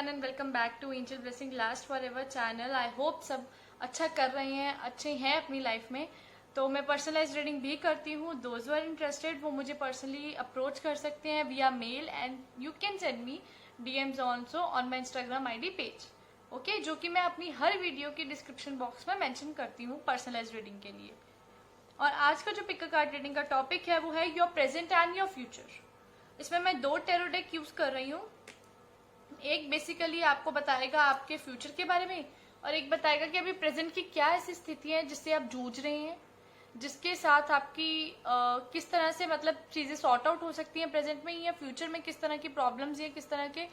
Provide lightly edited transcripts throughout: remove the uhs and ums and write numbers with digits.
Everyone and welcome back to Angel Blessing Last Forever channel. I hope सब अच्छा कर रहे हैं, अच्छे हैं अपनी लाइफ में। तो मैं पर्सनलाइज रीडिंग भी करती हूँ। दोज आर इंटरेस्टेड वो मुझे पर्सनली अप्रोच कर सकते हैं विया male and you can send me DMs also on my Instagram ID page. Okay, जो कि मैं अपनी हर वीडियो की डिस्क्रिप्शन बॉक्स में मेंशन करती हूँ पर्सनलाइज रीडिंग के लिए। और आज का जो पिक अ कार्ड रीडिंग का टॉपिक है वो है your present and your future. इसमें मैं 2 टैरो डेक यूज कर रही हूँ। एक बेसिकली आपको बताएगा आपके फ्यूचर के बारे में और एक बताएगा कि अभी प्रेजेंट की क्या ऐसी स्थिति है जिससे आप जूझ रहे हैं, जिसके साथ आपकी किस तरह से मतलब चीजें सॉर्ट आउट हो सकती हैं प्रेजेंट में, या फ्यूचर में किस तरह की प्रॉब्लम्स या किस तरह के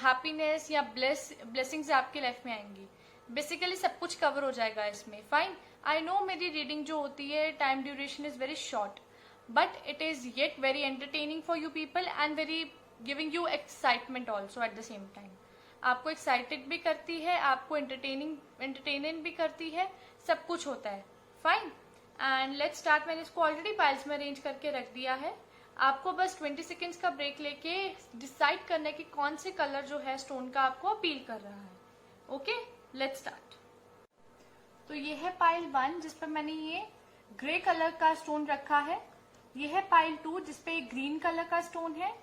हैप्पीनेस या ब्लेसिंग्स आपकी लाइफ में आएंगी। बेसिकली सब कुछ कवर हो जाएगा इसमें। फाइन, आई नो मेरी रीडिंग जो होती है time duration is very short but it is yet very entertaining for you people and very giving you excitement also at the same time. आपको एक्साइटेड भी करती है, आपको एंटरटेनिंग भी करती है, सब कुछ होता है। Fine, and let's start. मैंने इसको ऑलरेडी पाइल्स में अरेंज करके रख दिया है। आपको बस 20 सेकेंड्स का ब्रेक लेके डिसाइड करना है कि कौन से कलर जो है स्टोन का आपको अपील कर रहा है। Okay, let's start. तो ये है पाइल 1 जिस पर मैंने ये ग्रे कलर का स्टोन रखा है। ये है पाइल 2 जिसपे एक ग्रीन कलर का स्टोन है।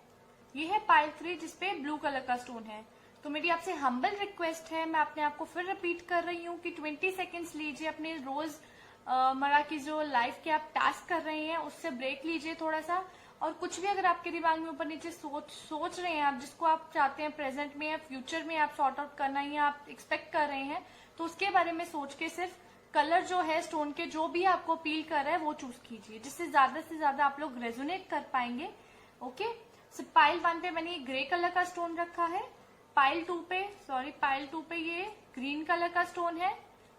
ये है पाइल 3 जिसपे ब्लू कलर का स्टोन है। तो मेरी आपसे हम्बल रिक्वेस्ट है, मैं अपने आप को फिर रिपीट कर रही हूँ कि 20 सेकेंड्स लीजिए अपने रोज मरा की जो लाइफ के आप टास्क कर रहे हैं उससे ब्रेक लीजिए थोड़ा सा। और कुछ भी अगर आपके दिमाग में ऊपर नीचे सोच रहे हैं आप, जिसको आप चाहते हैं प्रेजेंट में या फ्यूचर में आप सॉर्ट आउट करना है या आप एक्सपेक्ट कर रहे हैं, तो उसके बारे में सोच के सिर्फ कलर जो है स्टोन के जो भी आपको अपील कर रहा है वो चूज कीजिए, जिससे ज्यादा से ज्यादा आप लोग रेजोनेट कर पाएंगे। ओके, पाइल 1 पे मैंने ये ग्रे कलर का स्टोन रखा है। पाइल 2 पे ये ग्रीन कलर का स्टोन है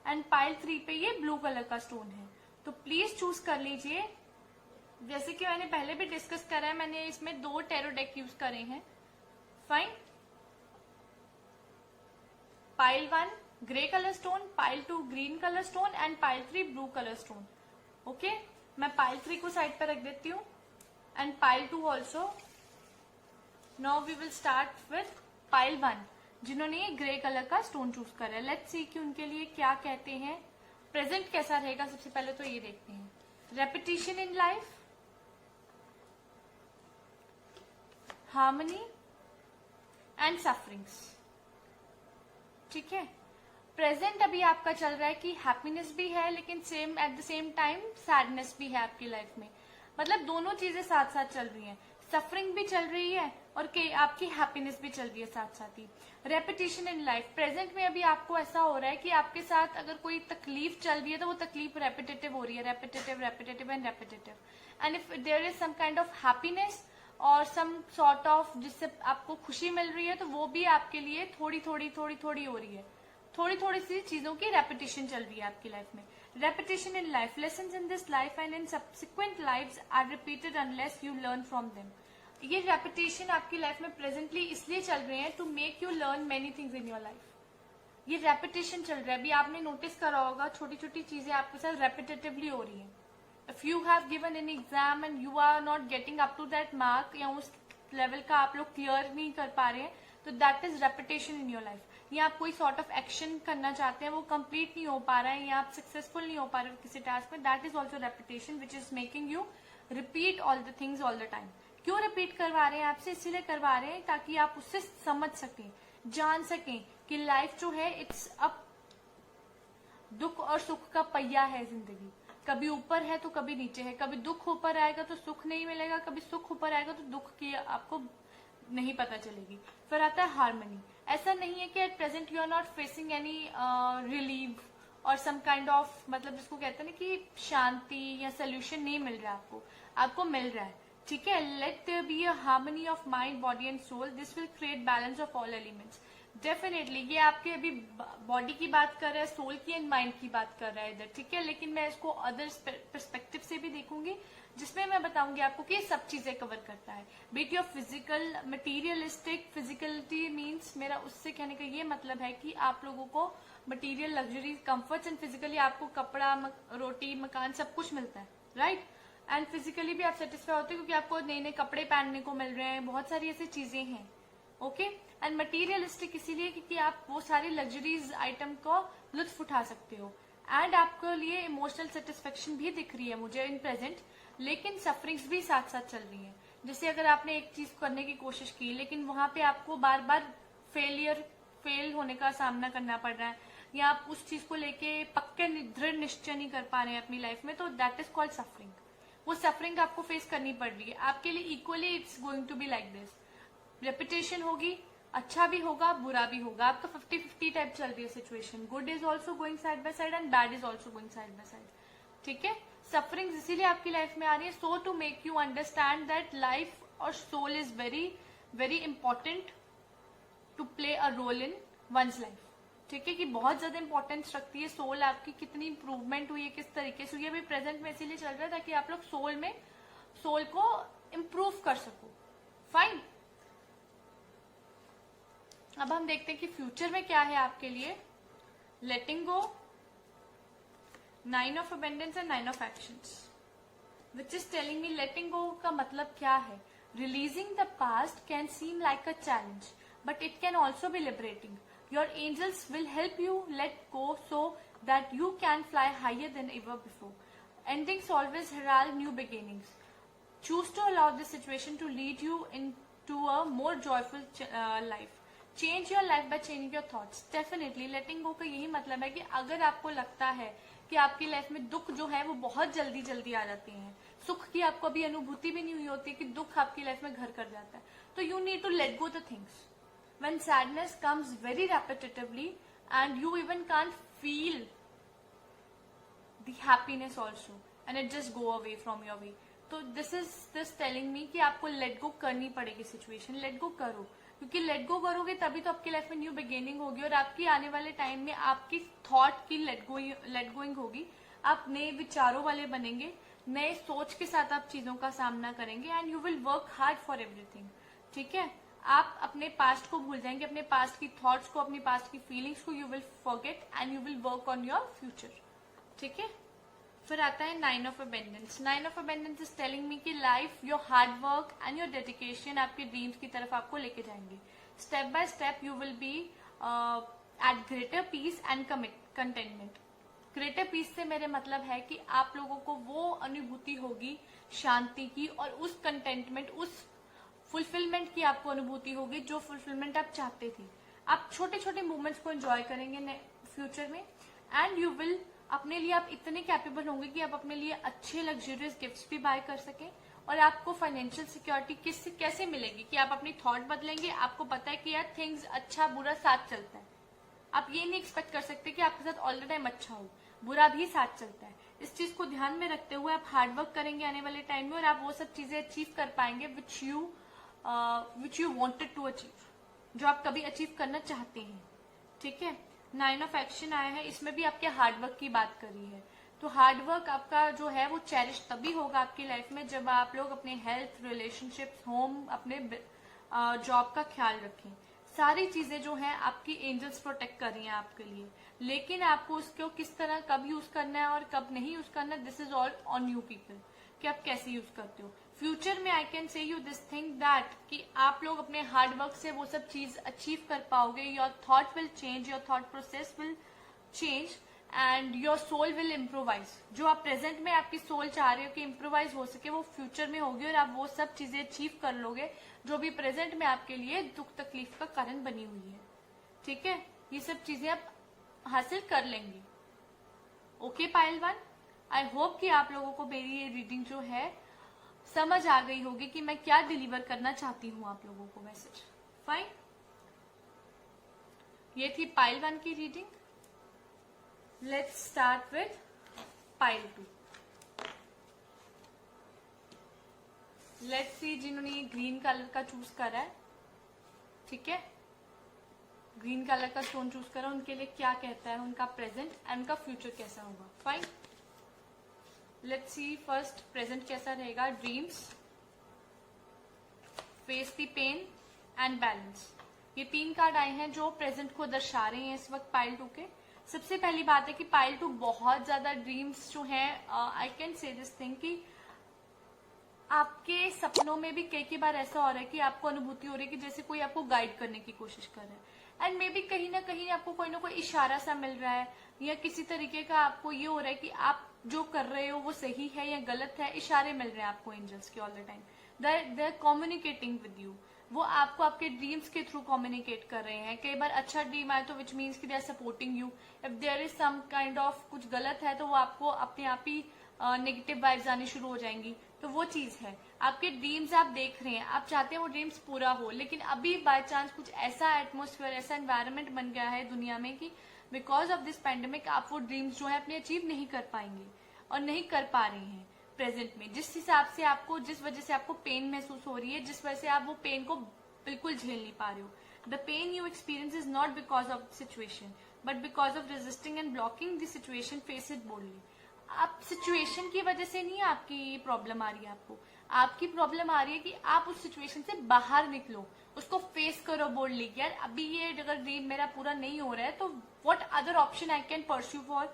एंड पाइल 3 पे ये ब्लू कलर का स्टोन है। तो प्लीज चूज कर लीजिए। जैसे कि मैंने पहले भी डिस्कस करा है, मैंने इसमें 2 टैरो डेक यूज करे हैं। Fine, pile 1 grey colour stone, pile 2 green colour stone and pile 3 blue colour stone. Okay, मैं पाइल 3 को साइड पर रख देती हूँ and pile 2 also. Now we will start with pile 1 जिन्होंने ये ग्रे कलर का स्टोन चूज करा है। लेट्स सी कि उनके लिए क्या कहते हैं, प्रेजेंट कैसा रहेगा। सबसे पहले तो ये देखते हैं, repetition in life, harmony and sufferings. ठीक है, प्रेजेंट अभी आपका चल रहा है कि हैप्पीनेस भी है लेकिन same at the same time sadness भी है आपकी लाइफ में। मतलब दोनों चीजें साथ साथ चल रही हैं, सफरिंग भी चल रही है और आपकी हैप्पीनेस भी चल रही है साथ साथ ही। रेपिटेशन इन लाइफ, प्रेजेंट में अभी आपको ऐसा हो रहा है कि आपके साथ अगर कोई तकलीफ चल रही है तो वो तकलीफ रेपिटेटिव हो रही है, repetitive and repetitive. And if there is some kind of happiness और सम सॉर्ट ऑफ जिससे आपको खुशी मिल रही है तो वो भी आपके लिए थोड़ी थोड़ी हो रही है। थोड़ी सी चीजों की रेपिटेशन चल रही है आपकी लाइफ में। Repetition in life, lessons in this life and in subsequent lives are repeated unless you learn from them. ये रेपिटेशन आपकी लाइफ में प्रेजेंटली इसलिए चल रहे हैं to make you learn many things in your life. ये repetition चल रहा है। अभी आपने नोटिस करा होगा छोटी छोटी चीजें आपके साथ रेपिटेटिवली हो रही है। If you have given an exam and you are not getting up to that mark या उस लेवल का आप लोग क्लियर नहीं कर पा रहे हैं तो that is repetition in your life. या आप कोई सॉर्ट ऑफ एक्शन करना चाहते हैं वो कंप्लीट नहीं हो पा रहा है या आप सक्सेसफुल नहीं हो पा रहे किसी टास्क में, that is also repetition which is making you repeat all the things all the time. क्यों रिपीट करवा रहे हैं आपसे? इसीलिए करवा रहे हैं ताकि आप उससे समझ सकें, जान सकें कि लाइफ जो है इट्स अप दुख और सुख का पहिया है जिंदगी। कभी ऊपर है तो कभी नीचे है, कभी दुख ऊपर आएगा तो सुख नहीं मिलेगा, कभी सुख ऊपर आएगा तो दुख की आपको नहीं पता चलेगी। फिर आता है हार्मनी। ऐसा नहीं है कि at present you are not facing any relief और सम काइंड ऑफ मतलब जिसको कहते हैं ना कि शांति या सोल्यूशन नहीं मिल रहा है, आपको मिल रहा है। ठीक है, let there be a harmony of mind body and soul, this will create balance of all elements. Definitely ये आपके अभी बॉडी की बात कर रहा है, सोल की एंड माइंड की बात कर रहा है इधर। ठीक है, लेकिन मैं इसको अदर पर्सपेक्टिव से भी देखूंगी जिसमें मैं बताऊंगी आपको कि ये सब चीजें कवर करता है। Beat your physical materialistic, physicality means मेरा उससे कहने का ये मतलब है कि आप लोगों को material luxury comforts and physically आपको कपड़ा रोटी मकान सब कुछ मिलता है, राइट। एंड फिजिकली भी आप सेटिस्फाई होते हैं क्योंकि आपको नए नए कपड़े पहनने को मिल रहे हैं, बहुत सारी ऐसी चीजें हैं। ओके। एंड मटीरियलिस्टिक इसीलिए क्योंकि आप वो सारी लग्जरीज आइटम को लुत्फ उठा सकते हो, एंड आपके लिए इमोशनल सेटिस्फेक्शन भी दिख रही है मुझे इन प्रेजेंट, लेकिन सफरिंग्स भी साथ साथ चल रही है। जैसे अगर आपने एक चीज करने की कोशिश की लेकिन वहां पे आपको बार बार फेल होने का सामना करना पड़ रहा है, या आप उस चीज को लेके पक्के दृढ़ निश्चय नहीं कर पा रहे हैं अपनी लाइफ में, तो दैट इज कॉल्ड सफरिंग। वो सफरिंग आपको फेस करनी पड़ रही है आपके लिए equally, it's going to be like this. Repetition होगी, अच्छा भी होगा बुरा भी होगा, आपका 50-50 टाइप चल रही है situation. Good is also going side by side and bad is also going side by side, ठीक है। सफरिंग इसीलिए आपकी लाइफ में आ रही है, so to make you understand that life और soul is very very important to play a role in one's life, ठीक है। कि बहुत ज्यादा इंपॉर्टेंस रखती है सोल आपकी, कितनी इंप्रूवमेंट हुई है, किस तरीके से हुई है। अभी प्रेजेंट में इसीलिए चल रहा है ताकि आप लोग सोल को इम्प्रूव कर सको। फाइन, अब हम देखते हैं कि फ्यूचर में क्या है आपके लिए। Letting go, 9 of abundance and 9 of actions, which is telling me letting go का मतलब क्या है। Releasing the past can seem like a challenge but it can also be liberating. Your angels will help you let go so that you can fly higher than ever before. Endings always herald new beginnings. Choose to allow this situation to lead you into a more joyful life. Change your life by changing your thoughts. Definitely, letting go का यही मतलब है कि अगर आपको लगता है कि आपकी लाइफ में दुख जो है वो बहुत जल्दी जल्दी आ जाते हैं, सुख की आपको अभी अनुभूति भी नहीं हुई होती कि दुख आपकी लाइफ में घर कर जाता है, तो you need to let go the things. When sadness comes very repetitively and you even can't feel the happiness also and it just go away from your way, तो this telling me कि आपको let go करनी पड़ेगी situation. let go करो, क्योंकि let go करोगे तभी तो आपकी लाइफ में न्यू बिगिनिंग होगी और आपकी आने वाले टाइम में आपकी थॉट की let going होगी। आप नए विचारों वाले बनेंगे, नए सोच के साथ आप चीजों का सामना करेंगे and you will work hard for everything, ठीक है। आप अपने पास्ट को भूल जाएंगे, अपने पास्ट की थॉट्स को, अपनी पास्ट की फीलिंग्स को, you will forget and you will work on your future, ठीक है। फिर आता है 9 of abundance. 9 of abundance is telling me कि life, your hard work and your dedication आपके ड्रीम्स की तरफ आपको लेके जाएंगे। Step by step you will be at greater peace and containment. Greater peace से मेरे मतलब है कि आप लोगों को वो अनुभूति होगी शांति की और उस कंटेंटमेंट, उस फुलफिलमेंट की आपको अनुभूति होगी जो फुलफिलमेंट आप चाहते थे। आप छोटे छोटे मूवमेंट्स को एंजॉय करेंगे फ्यूचर में एंड यू विल, अपने लिए आप इतने कैपेबल होंगे कि आप अपने लिए अच्छे लग्जरियस गिफ्ट्स भी बाय कर सकें। और आपको फाइनेंशियल सिक्योरिटी कैसे मिलेगी कि आप अपनी थॉट बदलेंगे, आपको पता है कि यार थिंग्स अच्छा बुरा साथ चलता है। आप ये नहीं एक्सपेक्ट कर सकते कि आपके साथ ऑल द टाइम अच्छा हो, बुरा भी साथ चलता है। इस चीज को ध्यान में रखते हुए आप हार्डवर्क करेंगे आने वाले टाइम में और आप वो सब चीजें अचीव कर पाएंगे which you wanted to achieve, जो आप कभी अचीव करना चाहते हैं, ठीक है। 9 ऑफ एक्शन आया है, इसमें भी आपके हार्डवर्क की बात करी है। तो हार्डवर्क आपका जो है वो चेरिश तभी होगा आपकी लाइफ में जब आप लोग अपने हेल्थ, रिलेशनशिप्स, होम, अपने जॉब का ख्याल रखें। सारी चीजें जो हैं आपकी एंजल्स प्रोटेक्ट कर रही हैं आपके लिए, लेकिन आपको उसको किस तरह कब यूज करना है और कब नहीं यूज करना है, this is all on you people कि आप कैसे यूज करते हो। फ्यूचर में आई कैन से यू दिस थिंग दैट कि आप लोग अपने हार्डवर्क से वो सब चीज अचीव कर पाओगे। Your thought will change, your thought process will change and your soul will improvise. जो आप प्रेजेंट में आपकी सोल चाह रहे हो कि इम्प्रोवाइज हो सके, वो फ्यूचर में होगी और आप वो सब चीजें अचीव कर लोगे जो भी प्रेजेंट में आपके लिए दुख तकलीफ का कारण बनी हुई है, ठीक है। ये सब चीजें आप हासिल कर लेंगे। ओके पाइल 1, आई होप कि आप लोगों को मेरी ये रीडिंग जो है समझ आ गई होगी कि मैं क्या डिलीवर करना चाहती हूँ आप लोगों को मैसेज। फाइन, ये थी पाइल 1 की reading. Let's start with pile 2। Let's see जिन्होंने ग्रीन कलर का चूज करा है, ठीक है, ग्रीन कलर का स्टोन चूज करा, उनके लिए क्या कहता है उनका प्रेजेंट एंड उनका फ्यूचर कैसा होगा। Fine, let's see first present कैसा रहेगा। Dreams, face the pain and balance, ये 3 कार्ड आए हैं जो प्रेजेंट को दर्शा रहे हैं इस वक्त पाइल 2 के। सबसे पहली बात है कि पाइल 2 बहुत ज्यादा ड्रीम्स जो हैं, आई कैन से दिस थिंग कि आपके सपनों में भी कई बार ऐसा हो रहा है कि आपको अनुभूति हो रही है कि जैसे कोई आपको गाइड करने की कोशिश कर रहा है, एंड मे बी कहीं ना कहीं आपको कोई ना कोई इशारा सा मिल रहा है, या किसी तरीके का आपको ये हो रहा है कि आप जो कर रहे हो वो सही है या गलत है। इशारे मिल रहे हैं आपको एंजल्स के all the time, they are communicating with you. वो आपको आपके ड्रीम्स के थ्रू कम्युनिकेट कर रहे हैं। कई बार अच्छा ड्रीम आए तो विच मीन्स कि they are supporting you. If there is some kind of कुछ गलत है तो वो आपको अपने आप ही नेगेटिव वाइब्स आनी शुरू हो जाएंगी। तो वो चीज है, आपके ड्रीम्स आप देख रहे हैं, आप चाहते हैं वो ड्रीम्स पूरा हो, लेकिन अभी बाय चांस कुछ ऐसा एटमोस्फेयर, ऐसा एनवायरनमेंट बन गया है दुनिया में कि बिकॉज ऑफ दिस पेंडेमिक आप वो ड्रीम्स जो है अपने अचीव नहीं कर पाएंगे और नहीं कर पा रहे हैं प्रेजेंट में। जिस हिसाब से आपको, जिस वजह से आपको पेन महसूस हो रही है, जिस वजह से आप वो पेन को बिल्कुल झेल नहीं पा रहे हो। The pain you experience is not because of situation but because of resisting and blocking the situation, face it boldly. आप सिचुएशन की वजह से नहीं आपकी प्रॉब्लम आ रही है, आपकी प्रॉब्लम आ रही है कि आप उस सिचुएशन से बाहर निकलो, उसको फेस करो बोल्डली। यार अभी ये अगर ड्रीम मेरा पूरा नहीं हो रहा है तो what other option I can pursue for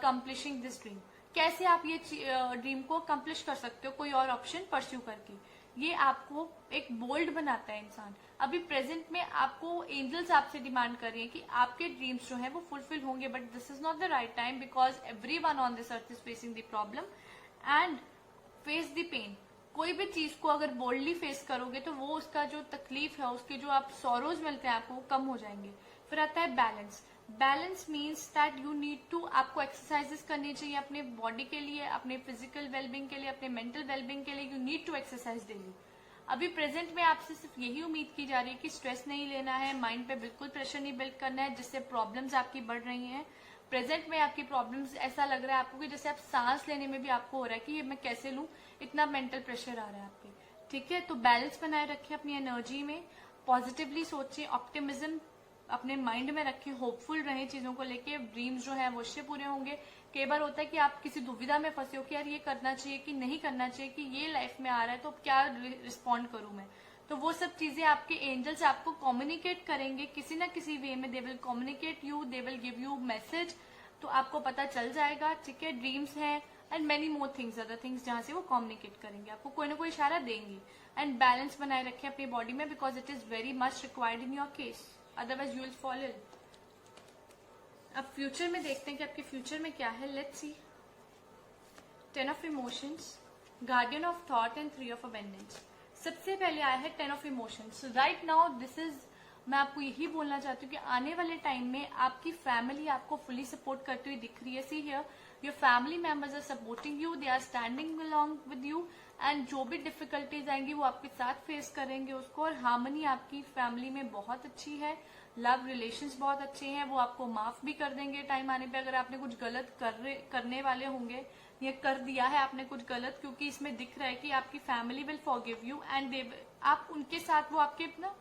completing this dream. कैसे आप ये ड्रीम को कंप्लीश कर सकते हो कोई और ऑप्शन परस्यू करके। ये आपको एक बोल्ड बनाता है इंसान। अभी प्रेजेंट में आपको एंजल्स आपसे डिमांड कर रही है कि आपके ड्रीम्स जो है वो फुलफिल होंगे, but this is not the right time because everyone on this earth is facing the problem and face the pain. कोई भी चीज को अगर बोल्डली फेस करोगे तो वो उसका जो तकलीफ है, उसके जो आप सॉरोज मिलते हैं आपको, वो कम हो जाएंगे। फिर आता है balance. Balance means that you need to, आपको एक्सरसाइजेस करनी चाहिए अपने बॉडी के लिए, अपने फिजिकल वेलबींग के लिए, अपने मेंटल वेलबींग के लिए। You need to exercise daily. अभी प्रेजेंट में आपसे सिर्फ यही उम्मीद की जा रही है कि स्ट्रेस नहीं लेना है, माइंड पे बिल्कुल प्रेशर नहीं बिल्ड करना है जिससे प्रॉब्लम्स आपकी बढ़ रही हैं। प्रेजेंट में आपकी प्रॉब्लम्स, ऐसा लग रहा है आपको कि जैसे आप सांस लेने में भी आपको हो रहा है कि ये मैं कैसे लूं, इतना मेंटल प्रेशर आ रहा है आपके। ठीक है, तो बैलेंस बनाए रखें अपनी एनर्जी में, पॉजिटिवली सोचें, ऑप्टिमिज्म अपने माइंड में रखें, होपफुल रहें चीजों को लेके। ड्रीम्स जो है वो उससे पूरे होंगे। कई बार होता है कि आप किसी दुविधा में फंसे हो कि यार ये करना चाहिए कि नहीं करना चाहिए, कि ये लाइफ में आ रहा है तो क्या रिस्पॉन्ड करूं मैं। तो वो सब चीजें आपके एंजल्स आपको कम्युनिकेट करेंगे किसी ना किसी वे में। They will communicate you, they will give you message, तो आपको पता चल जाएगा। ठीक है, ड्रीम्स हैं and many more things, other things, जहां से वो कम्युनिकेट करेंगे, आपको कोई ना कोई इशारा देंगे। एंड बैलेंस बनाए रखें अपनी बॉडी में because it is very much required in your case, otherwise you will fall ill. अब फ्यूचर में देखते हैं कि आपके फ्यूचर में क्या है। Let's see. 10 of emotions, guardian of thought and 3 of abundance. सबसे पहले आया है 10 of emotions. Right now this is, मैं आपको यही बोलना चाहती हूँ कि आने वाले टाइम में आपकी फैमिली आपको फुली सपोर्ट करती हुई दिख रही है। See here, your family members are supporting you, they are standing along with you, and जो भी डिफिकल्टीज आएंगी वो आपके साथ फेस करेंगे उसको। और हार्मनी आपकी फैमिली में बहुत अच्छी है, लव रिलेशंस बहुत अच्छे हैं, वो आपको माफ भी कर देंगे टाइम आने पे अगर आपने कुछ गलत करने वाले होंगे या कर दिया है आपने कुछ गलत, क्योंकि इसमें दिख रहा है कि आपकी family will forgive you and आप उनके साथ, वो आपके ना,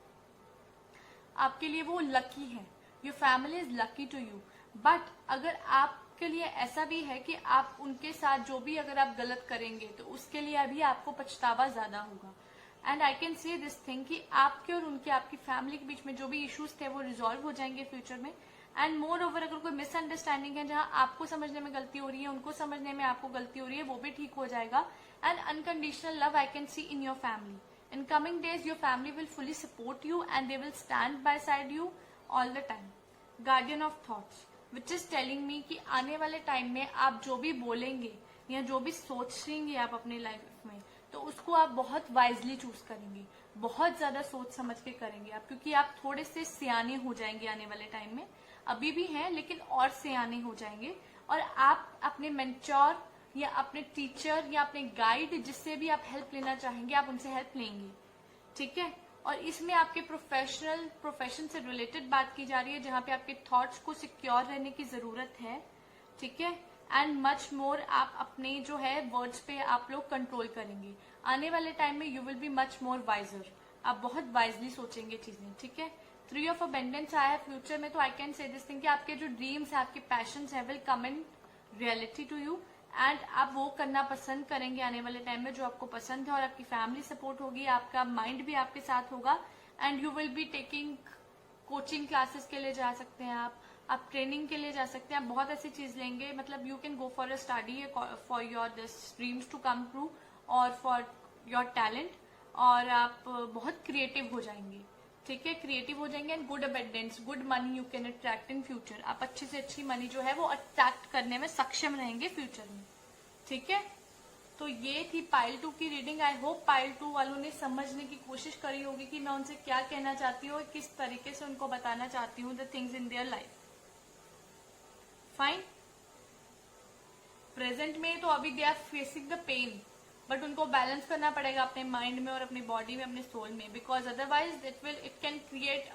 आपके लिए वो लकी है। Your family is lucky to you. But अगर आपके लिए ऐसा भी है कि आप उनके साथ जो भी अगर आप गलत करेंगे तो उसके लिए अभी आपको पछतावा ज्यादा होगा। And I can say this thing कि आपके और उनके, आपकी फैमिली के बीच में जो भी इश्यूज थे वो रिजॉल्व हो जाएंगे फ्यूचर में। एंड मोर ओवर, अगर कोई मिसअंडरस्टैंडिंग है जहां आपको समझने में गलती हो रही है, उनको समझने में आपको गलती हो रही है, वो भी ठीक हो जाएगा। And unconditional love I can see in your family. In coming days, your family will fully support you and they will stand by side you all the time. Guardian of thoughts, which is telling me कि आने वाले time में आप जो भी बोलेंगे या जो भी सोचेंगे आप अपनी लाइफ में, तो उसको आप बहुत वाइजली चूज करेंगे, बहुत ज्यादा सोच समझ के करेंगे आप, क्योंकि आप थोड़े से सियाने हो जाएंगे आने वाले टाइम में। अभी भी हैं लेकिन और सियाने हो जाएंगे, और आप अपने मेंटोर या अपने टीचर या अपने गाइड, जिससे भी आप हेल्प लेना चाहेंगे आप उनसे हेल्प लेंगे। ठीक है, और इसमें आपके प्रोफेशन से रिलेटेड बात की जा रही है जहां पे आपके थॉट्स को सिक्योर रहने की जरूरत है। ठीक है, एंड मच मोर आप अपने जो है वर्ड्स पे आप लोग कंट्रोल करेंगे। आने वाले टाइम में you will be much more wiser, आप बहुत वाइजली सोचेंगे चीजें। ठीक है, 3 ऑफ अबेंडेंस आया है फ्यूचर में, तो I can say this thing कि आपके जो ड्रीम्स है, आपके पैशंस है, will come in reality to you and आप वो करना पसंद करेंगे आने वाले टाइम में जो आपको पसंद है, और आपकी फैमिली सपोर्ट होगी, आपका माइंड भी आपके साथ होगा। And you will be taking coaching classes के लिए जा सकते हैं आप ट्रेनिंग के लिए जा सकते हैं, आप बहुत ऐसी चीज लेंगे, मतलब you can go for a study for your this dreams to come true और फॉर योर टैलेंट और आप बहुत क्रिएटिव हो जाएंगे, ठीक है, क्रिएटिव हो जाएंगे and good abundance, good money you can attract in future. आप अच्छी से अच्छी मनी जो है वो अट्रैक्ट करने में सक्षम रहेंगे फ्यूचर में, ठीक है। तो ये थी पाइल 2 की रीडिंग। आई होप पाइल 2 वालों ने समझने की कोशिश करी होगी कि मैं उनसे क्या कहना चाहती हूँ और किस तरीके से उनको बताना चाहती हूँ the things in their life. Fine. Present में तो अभी they are facing the pain, but उनको बैलेंस करना पड़ेगा अपने माइंड में और अपनी बॉडी में, अपने सोल में, because otherwise it can create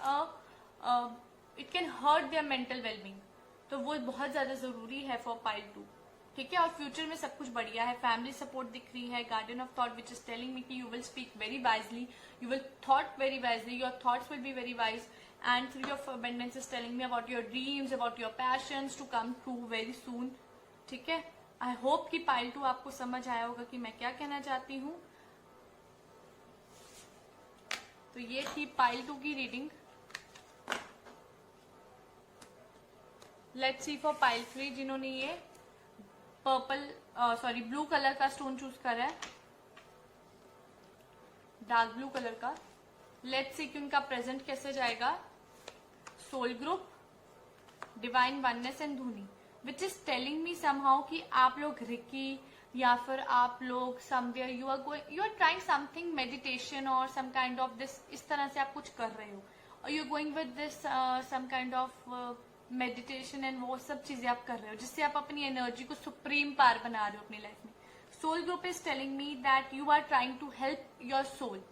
it can hurt their mental wellbeing. तो वो बहुत ज्यादा जरूरी है फॉर पाइल 2, ठीक है। और फ्यूचर में सब कुछ बढ़िया है, फैमिली सपोर्ट दिख रही है, guardian of thought which is telling me कि you will speak very wisely, you will thought very wisely, your thoughts will be very wise, and three of abundance is telling me about your dreams, about your passions to come true very soon, ठीक है। आई hope कि pile 2 आपको समझ आया होगा कि मैं क्या कहना चाहती हूँ। तो ये थी पाइल 2 की reading. Let's see for pile 3 जिन्होंने ये ब्लू कलर का स्टोन चूज करा है, डार्क ब्लू कलर का। लेट्स सी कि उनका प्रेजेंट कैसे जाएगा। Soul group, divine oneness and dhuni, which is telling me somehow कि आप लोग रिकी या फिर आप लोग somewhere you are trying something meditation और सम काइंड ऑफ दिस, इस तरह से आप कुछ कर रहे हो और you are going with this some kind of meditation and वो सब चीजें आप कर रहे हो जिससे आप अपनी एनर्जी को सुप्रीम पार बना रहे हो अपनी लाइफ में। Soul group is telling me that you are trying to help your soul.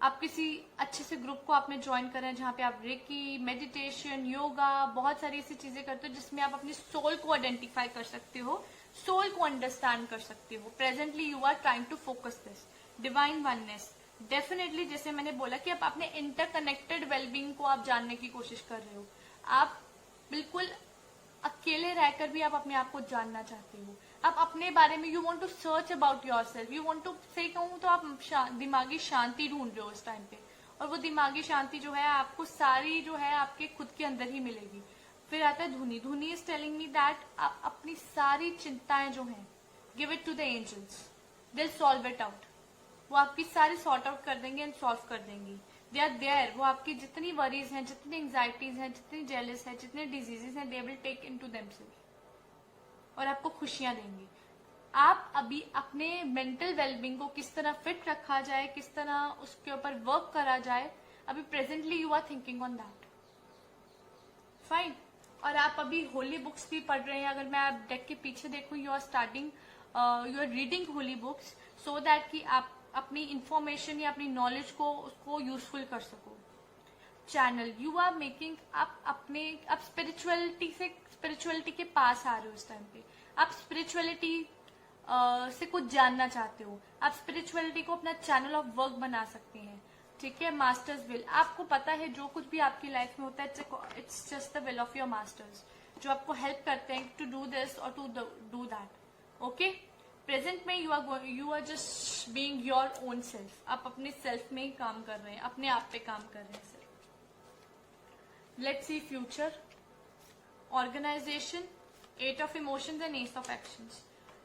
आप किसी अच्छे से ग्रुप को आपने ज्वाइन करें जहां पे आप रेकी, मेडिटेशन, योगा, बहुत सारी ऐसी चीजें करते हो जिसमें आप अपनी सोल को आइडेंटिफाई कर सकते हो, सोल को अंडरस्टैंड कर सकते हो। Presently you are trying to focus this. Divine oneness, definitely जैसे मैंने बोला कि आप अपने इंटरकनेक्टेड वेलबींग को आप जानने की कोशिश कर रहे हो। आप बिल्कुल अकेले रहकर भी आप अपने आप को जानना चाहते हो, आप अपने बारे में you want to search about yourself, you want to say कहूँ तो आप दिमागी शांति ढूंढ रहे हो इस टाइम पे, और वो दिमागी शांति जो है आपको सारी जो है आपके खुद के अंदर ही मिलेगी। फिर आता है धुनी। धुनी इज टेलिंग मी दैट आप अपनी सारी चिंताएं जो हैं give it to the angels, they solve it out. वो आपकी सारी सॉर्ट आउट कर देंगे एंड सॉल्व कर देंगी। दे आर देयर, वो आपकी जितनी वरीज हैं, जितनी एंजाइटीज हैं, जितनी जेलस है, जितने डिजीजेस हैं, they will take into themselves और आपको खुशियां देंगी। आप अभी अपने मेंटल वेलबींग को किस तरह फिट रखा जाए, किस तरह उसके ऊपर वर्क करा जाए, अभी presently you are thinking on that. Fine. और आप अभी होली बुक्स भी पढ़ रहे हैं। अगर मैं आप डेक के पीछे देखूं, you are reading holy books so that कि आप अपनी इंफॉर्मेशन या अपनी नॉलेज को उसको यूजफुल कर सको। चैनल, यू आर मेकिंग, आप स्पिरिचुअलिटी के पास आ रहे हो इस टाइम पे। आप स्पिरिचुअलिटी से कुछ जानना चाहते हो, आप स्पिरिचुअलिटी को अपना चैनल ऑफ वर्क बना सकते हैं, ठीक है। मास्टर्स विल, आपको पता है जो कुछ भी आपकी लाइफ में होता है it's just the will of your masters जो आपको हेल्प करते हैं टू डू दिस और to do that. Okay, present में you are just being your own self. आप अपने सेल्फ में ही काम कर रहे हैं, अपने आप पे काम कर रहे हैं सिर्फ। Let's see future, organisation, 8 of emotions and ace of actions.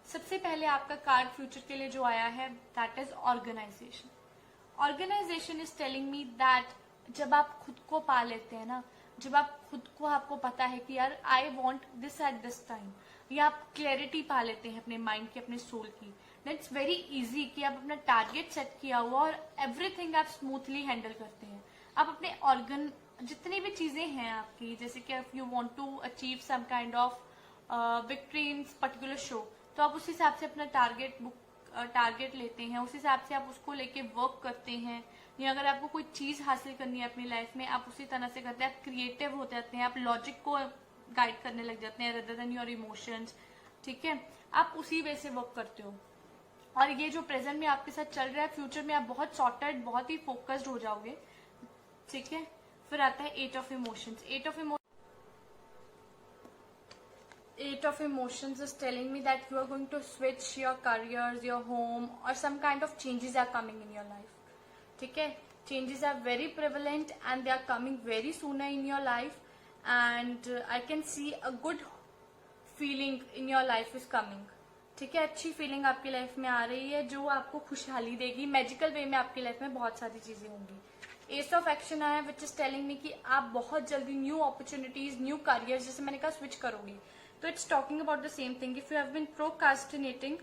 सबसे पहले आपका कार्ड फ्यूचर के लिए जो आया है that is organisation. Organisation is telling me that जब आप खुद को पा लेते हैं ना, जब आप खुद को, आपको पता है कि यार I want this at this time, या आप क्लैरिटी पा लेते हैं अपने माइंड की, अपने सोल की, दैट्स वेरी इजी कि आप अपना टारगेट सेट किया हुआ और एवरीथिंग आप स्मूथली हैंडल करते हैं। आप अपने ऑर्गन, जितनी भी चीजें हैं आपकी, जैसे कि you want to achieve some kind of victory in particular show, तो आप उस हिसाब से अपना टारगेट लेते हैं, उस हिसाब से आप उसको लेके वर्क करते हैं। या अगर आपको कोई चीज हासिल करनी है अपनी लाइफ में, आप उसी तरह से करते हैं, आप क्रिएटिव हो जाते हैं, आप लॉजिक को गाइड करने लग जाते हैं रेदर देन योर इमोशंस, ठीक है। आप उसी वे से वर्क करते हो। और ये जो प्रेजेंट में आपके साथ चल रहा है, फ्यूचर में आप बहुत सॉर्टेड, बहुत ही फोकस्ड हो जाओगे, ठीक है। फिर आता है 8 of emotions. 8 of emotions is telling me that you are going to switch your careers, your home, or some kind of changes are coming in your life, ठीक है। Changes are very prevalent and they are coming very sooner in your life, and I can see a good feeling in your life is coming, ठीक है, अच्छी feeling आपकी life में आ रही है जो आपको खुशहाली देगी। मैजिकल वे में आपकी लाइफ में बहुत सारी चीजें होंगी। एस ऑफ एक्शन आया विच इज टेलिंग मी कि आप बहुत जल्दी न्यू अपॉर्चुनिटीज, न्यू करियर, जैसे मैंने कहा, स्विच करोगे। तो it's talking about the same thing. If you have been procrastinating,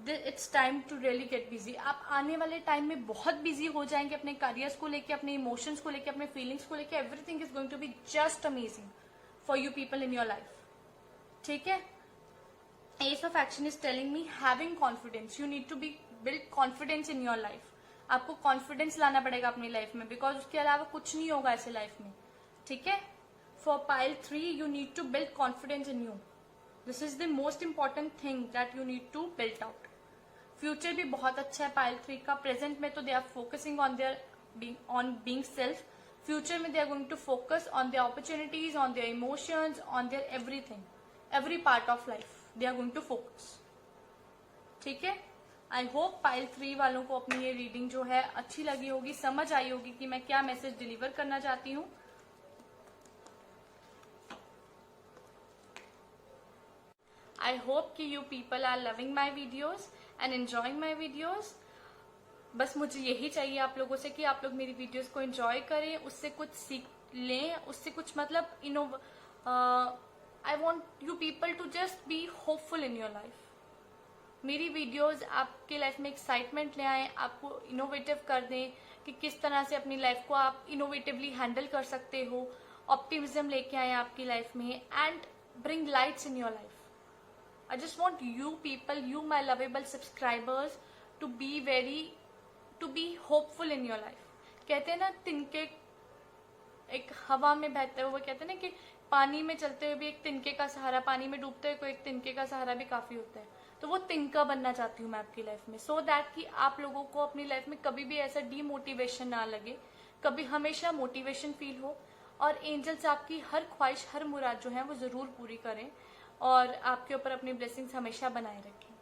it's time to really get busy. आप आने वाले टाइम में बहुत बिजी हो जाएंगे अपने करियर्स को लेके, अपने इमोशंस को लेके, अपने फीलिंग्स को लेके। Everything is going to be just amazing for you people in your life. ठीक है, Ace of Action is telling me having confidence. You need to build confidence in your life. आपको confidence लाना पड़ेगा अपनी life में, because उसके अलावा कुछ नहीं होगा ऐसे लाइफ में। ठीक है, for pile 3 you need to build confidence in you. This is the most important thing that you need to build out. Future भी बहुत अच्छा है पाइल 3 का। प्रेजेंट में तो they are focusing on being self. Future में they are going to focus on their opportunities, on their emotions, on their everything, every part of life they are going to focus। ठीक है, I hope pile 3 वालों को अपनी ये reading जो है अच्छी लगी होगी, समझ आई होगी कि मैं क्या मैसेज डिलीवर करना चाहती हूँ। आई होप कि you people are loving my videos and enjoying my videos. बस मुझे यही चाहिए आप लोगों से कि आप लोग मेरी वीडियोज को एंजॉय करें, उससे कुछ सीख लें, उससे कुछ मतलब I want you people to just be hopeful in your life। मेरी वीडियोस आपके लाइफ में एक्साइटमेंट ले आए, आपको इनोवेटिव कर दें कि किस तरह से अपनी लाइफ को आप इनोवेटिवली हैंडल कर सकते हो। ऑप्टिमिज्म लेके आए आपकी लाइफ में and bring lights in your life. I just want you people, you my lovable subscribers, to be hopeful in your life. कहते हैं ना, तिनके एक हवा में बहते हुए, कहते हैं ना कि पानी में चलते हुए भी एक तिनके का सहारा, पानी में डूबते हुए कोई एक तिनके का सहारा भी काफी होता है। तो वो तिनका बनना चाहती हूँ मैं आपकी लाइफ में, सो दैट कि आप लोगों को अपनी लाइफ में कभी भी ऐसा डीमोटिवेशन ना लगे, कभी हमेशा मोटिवेशन फील हो, और एंजल्स आपकी हर ख्वाहिश, हर मुराद जो है वो जरूर पूरी करें और आपके ऊपर अपनी ब्लेसिंग्स हमेशा बनाए रखें।